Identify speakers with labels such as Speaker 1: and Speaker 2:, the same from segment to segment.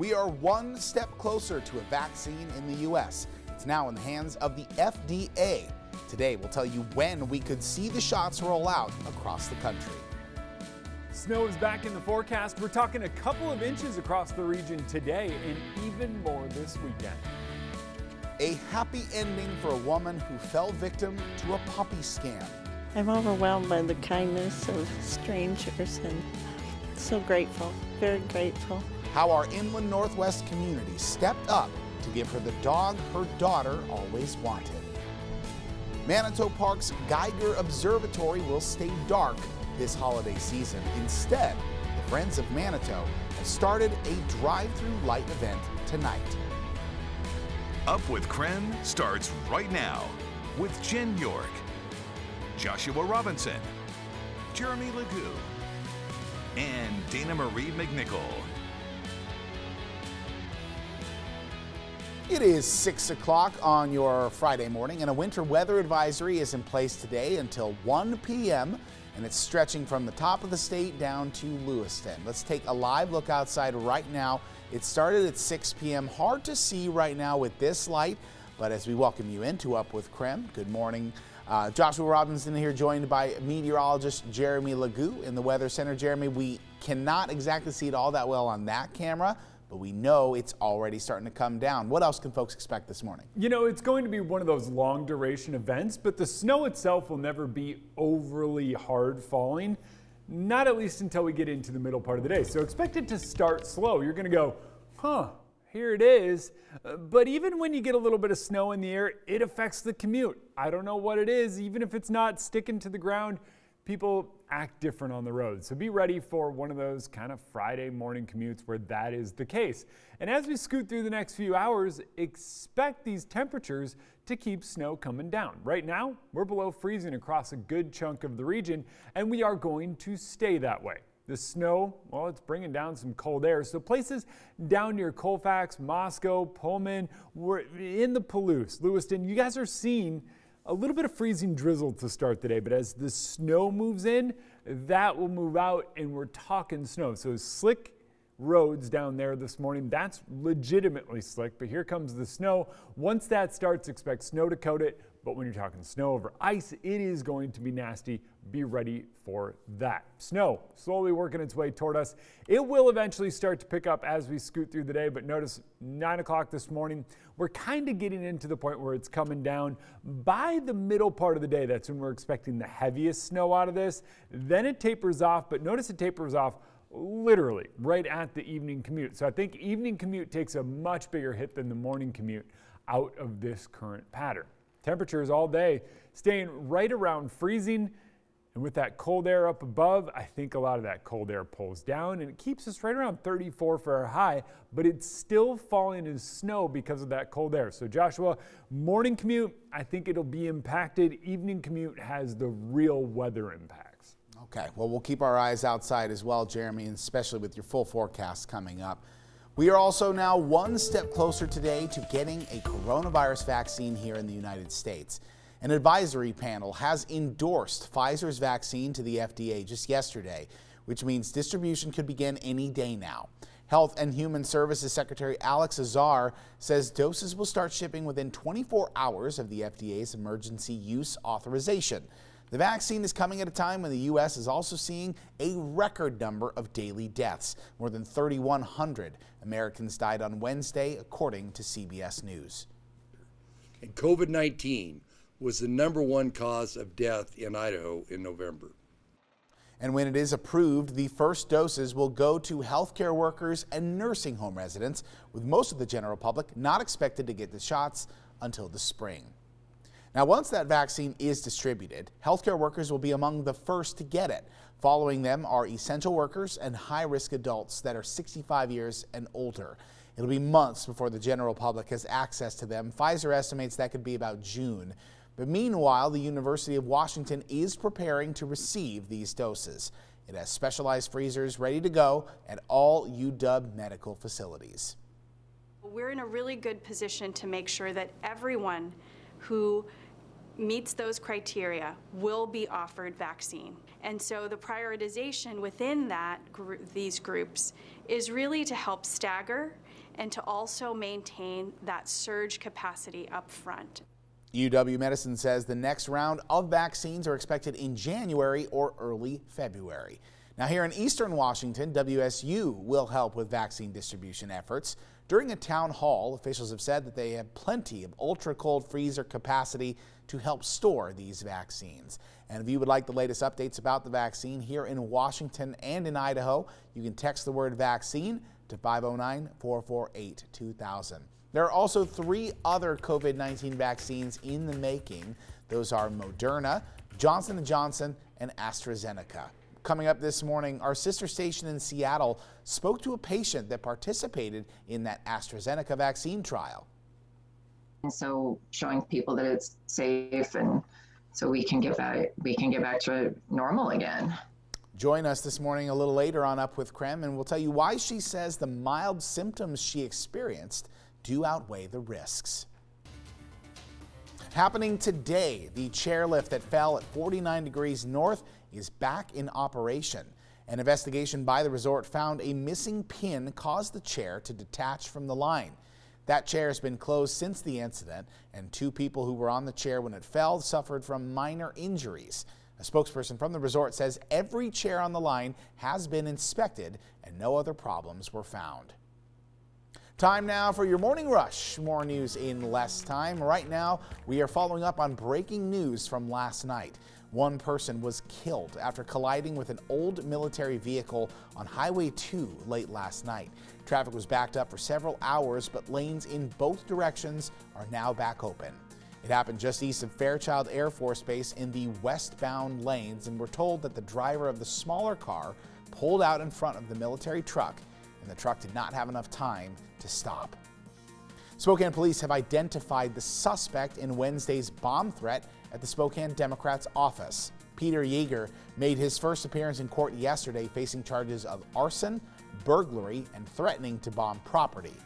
Speaker 1: We are one step closer to a vaccine in the U.S. It's now in the hands of the FDA. Today, we'll tell you when we could see the shots roll out across the country.
Speaker 2: Snow is back in the forecast. We're talking a couple of inches across the region today and even more this weekend.
Speaker 1: A happy ending for a woman who fell victim to a puppy scam.
Speaker 3: I'm overwhelmed by the kindness of strangers and so grateful, very grateful.
Speaker 1: How our inland Northwest community stepped up to give her the dog her daughter always wanted. Manitou Park's Geiger Observatory will stay dark this holiday season. Instead, the Friends of Manitou have started a drive-through light event tonight.
Speaker 4: Up with KREM starts right now with Jen York, Joshua Robinson, Jeremy Legoo, and Dana Marie McNichol.
Speaker 1: It is 6 o'clock on your Friday morning, and a winter weather advisory is in place today until 1 p.m., and it's stretching from the top of the state down to Lewiston. Let's take a live look outside right now. It started at 6 p.m. Hard to see right now with this light, but as we welcome you into Up with KREM, good morning. Joshua Robinson here, joined by meteorologist Jeremy Legoo in the Weather Center. Jeremy, we cannot exactly see it all that well on that camera, but we know it's already starting to come down. What else can folks expect this morning?
Speaker 2: You know, it's going to be one of those long duration events, but the snow itself will never be overly hard falling, not at least until we get into the middle part of the day. So expect it to start slow. You're going to go, huh, here it is. But even when you get a little bit of snow in the air, it affects the commute. I don't know what it is. Even if it's not sticking to the ground, people act different on the road. So be ready for one of those kind of Friday morning commutes where that is the case. And as we scoot through the next few hours, expect these temperatures to keep snow coming down. Right now, we're below freezing across a good chunk of the region, and we are going to stay that way. The snow, well, it's bringing down some cold air. So places down near Colfax, Moscow, Pullman, we're in the Palouse, Lewiston, you guys are seeing a little bit of freezing drizzle to start the day, but as the snow moves in, that will move out, and we're talking snow. So slick roads down there this morning, that's legitimately slick, but here comes the snow. Once that starts, expect snow to coat it, but when you're talking snow over ice, it is going to be nasty. Be ready for that. Snow slowly working its way toward us. It will eventually start to pick up as we scoot through the day, but notice 9 o'clock this morning, we're kind of getting into the point where it's coming down. By the middle part of the day, that's when we're expecting the heaviest snow out of this. Then it tapers off, but notice it tapers off literally right at the evening commute. So I think evening commute takes a much bigger hit than the morning commute out of this current pattern. Temperatures all day staying right around freezing, and with that cold air up above, I think a lot of that cold air pulls down and it keeps us right around 34 for our high, but it's still falling as snow because of that cold air. So Joshua, morning commute, I think it'll be impacted. Evening commute has the real weather impacts.
Speaker 1: Okay, well, we'll keep our eyes outside as well, Jeremy, and especially with your full forecast coming up. We are also now one step closer today to getting a coronavirus vaccine here in the United States. An advisory panel has endorsed Pfizer's vaccine to the FDA just yesterday, which means distribution could begin any day now. Health and Human Services Secretary Alex Azar says doses will start shipping within 24 hours of the FDA's emergency use authorization. The vaccine is coming at a time when the U.S. is also seeing a record number of daily deaths. More than 3,100 Americans died on Wednesday, according to CBS News.
Speaker 5: And COVID-19 was the #1 cause of death in Idaho in November.
Speaker 1: And when it is approved, the first doses will go to healthcare workers and nursing home residents, with most of the general public not expected to get the shots until the spring. Now, once that vaccine is distributed, healthcare workers will be among the first to get it. Following them are essential workers and high-risk adults that are 65 years and older. It'll be months before the general public has access to them. Pfizer estimates that could be about June. But meanwhile, the University of Washington is preparing to receive these doses. It has specialized freezers ready to go at all UW medical facilities.
Speaker 6: We're in a really good position to make sure that everyone who meets those criteria will be offered vaccine. And so the prioritization within these groups is really to help stagger and to also maintain that surge capacity up front.
Speaker 1: UW Medicine says the next round of vaccines are expected in January or early February. Now here in Eastern Washington, WSU will help with vaccine distribution efforts. During a town hall, officials have said that they have plenty of ultra-cold freezer capacity to help store these vaccines. And if you would like the latest updates about the vaccine here in Washington and in Idaho, you can text the word vaccine to 509-448-2000. There are also 3 other COVID-19 vaccines in the making. Those are Moderna, Johnson & Johnson, and AstraZeneca. Coming up this morning, our sister station in Seattle spoke to a patient that participated in that AstraZeneca vaccine trial.
Speaker 7: And so showing people that it's safe, and so we can get back to normal again.
Speaker 1: Join us this morning a little later on Up with KREM, and we'll tell you why she says the mild symptoms she experienced do outweigh the risks. Happening today, the chairlift that fell at 49 degrees north is back in operation. An investigation by the resort found a missing pin caused the chair to detach from the line. That chair has been closed since the incident, and 2 people who were on the chair when it fell suffered from minor injuries. A spokesperson from the resort says every chair on the line has been inspected and no other problems were found. Time now for your morning rush. More news in less time. Right now, we are following up on breaking news from last night. 1 person was killed after colliding with an old military vehicle on Highway 2 late last night. Traffic was backed up for several hours, but lanes in both directions are now back open. It happened just east of Fairchild Air Force Base in the westbound lanes, and we're told that the driver of the smaller car pulled out in front of the military truck, and the truck did not have enough time to stop. Spokane police have identified the suspect in Wednesday's bomb threat at the Spokane Democrats' office. Peter Yeager made his first appearance in court yesterday, facing charges of arson, burglary, and threatening to bomb property.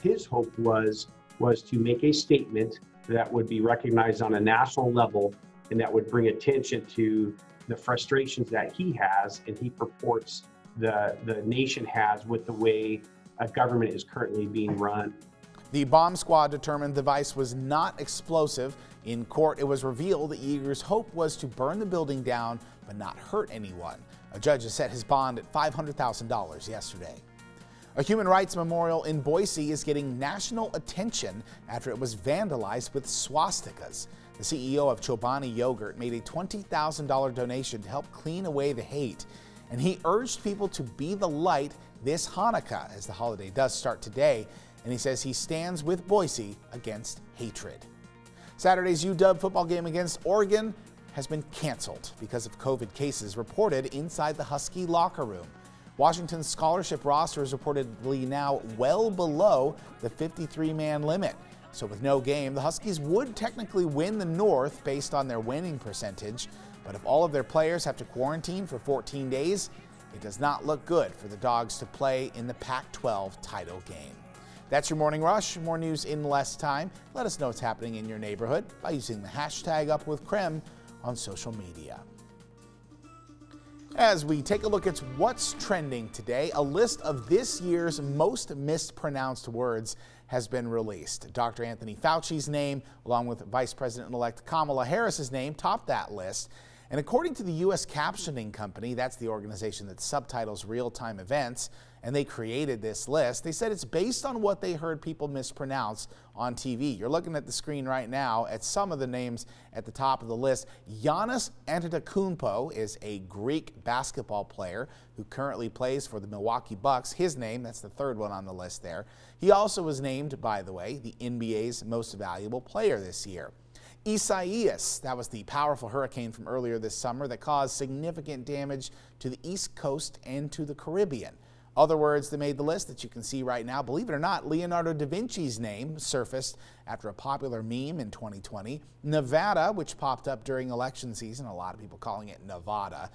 Speaker 8: His hope was to make a statement that would be recognized on a national level and that would bring attention to the frustrations that he has and he purports the nation has with the way a government is currently being run.
Speaker 1: The bomb squad determined the device was not explosive. In court, it was revealed that Yeager's hope was to burn the building down but not hurt anyone. A judge has set his bond at $500,000 yesterday. A human rights memorial in Boise is getting national attention after it was vandalized with swastikas. The CEO of Chobani Yogurt made a $20,000 donation to help clean away the hate, and he urged people to be the light this Hanukkah, as the holiday does start today, and he says he stands with Boise against hatred. Saturday's UW football game against Oregon has been canceled because of COVID cases reported inside the Husky locker room. Washington's scholarship roster is reportedly now well below the 53-man limit. So with no game, the Huskies would technically win the North based on their winning percentage, but if all of their players have to quarantine for 14 days, it does not look good for the Dogs to play in the Pac-12 title game. That's your morning rush. More news in less time. Let us know what's happening in your neighborhood by using the hashtag #UpWithKREM on social media. As we take a look at what's trending today, a list of this year's most mispronounced words has been released. Dr. Anthony Fauci's name, along with Vice President-elect Kamala Harris's name, topped that list. And according to the U.S. Captioning Company, that's the organization that subtitles real-time events, and they created this list, they said it's based on what they heard people mispronounce on TV. You're looking at the screen right now at some of the names at the top of the list. Giannis Antetokounmpo is a Greek basketball player who currently plays for the Milwaukee Bucks. His name, that's the third one on the list there. He also was named, by the way, the NBA's most valuable player this year. Isaias, that was the powerful hurricane from earlier this summer that caused significant damage to the East Coast and to the Caribbean. Other words that made the list that you can see right now, believe it or not, Leonardo da Vinci's name surfaced after a popular meme in 2020. Nevada, which popped up during election season, a lot of people calling it Nevada.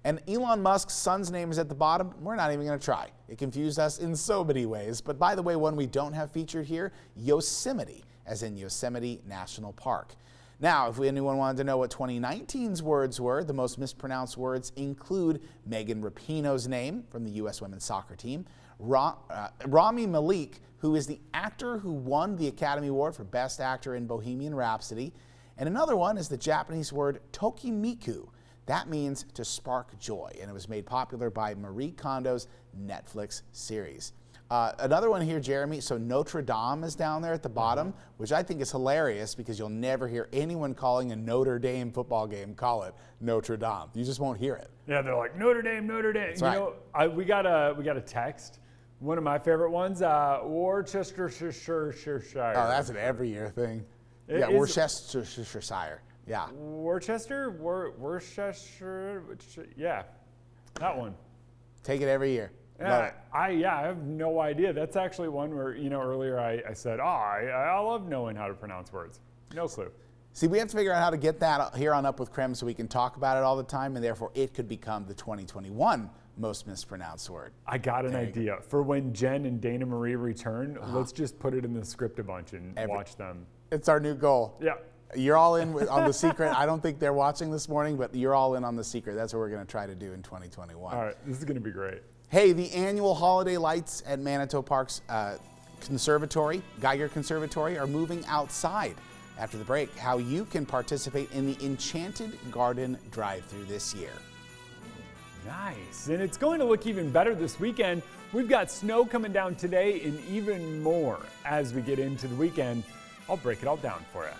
Speaker 1: And Elon Musk's son's name is at the bottom. We're not even going to try. It confused us in so many ways. But by the way, one we don't have featured here, Yosemite, as in Yosemite National Park. Now, if anyone wanted to know what 2019's words were, the most mispronounced words include Megan Rapinoe's name from the U.S. women's soccer team, Rami Malek, who is the actor who won the Academy Award for Best Actor in Bohemian Rhapsody, and another one is the Japanese word tokimiku. That means to spark joy, and it was made popular by Marie Kondo's Netflix series. Another one here, Jeremy, so Notre Dame is down there at the bottom, which I think is hilarious because you'll never hear anyone calling a Notre Dame football game call it Notre Dame. You just won't hear it.
Speaker 2: Yeah, they're like, Notre Dame, Notre Dame.
Speaker 1: That's right.
Speaker 2: You know, we got a text. One of my favorite ones, Worcestershire.
Speaker 1: Oh, that's an every year thing. Yeah, Worcestershire. Yeah.
Speaker 2: Worcester? Yeah, that one.
Speaker 1: Take it every year.
Speaker 2: Yeah, I have no idea. That's actually one where, you know, earlier I said, I love knowing how to pronounce words. No clue.
Speaker 1: See, we have to figure out how to get that here on Up with KREM so we can talk about it all the time, and therefore it could become the 2021 most mispronounced word.
Speaker 2: I got an idea. For when Jen and Dana Marie return, let's just put it in the script a bunch and watch them.
Speaker 1: It's our new goal.
Speaker 2: Yeah.
Speaker 1: You're all in on The Secret. I don't think they're watching this morning, but you're all in on The Secret. That's what we're going to try to do in 2021.
Speaker 2: All right, this is going to be great.
Speaker 1: Hey, the annual holiday lights at Manitou Park's Conservatory, Geiger Conservatory, are moving outside. After the break, how you can participate in the Enchanted Garden drive-thru this year.
Speaker 2: Nice, and it's going to look even better this weekend. We've got snow coming down today and even more as we get into the weekend. I'll break it all down for you.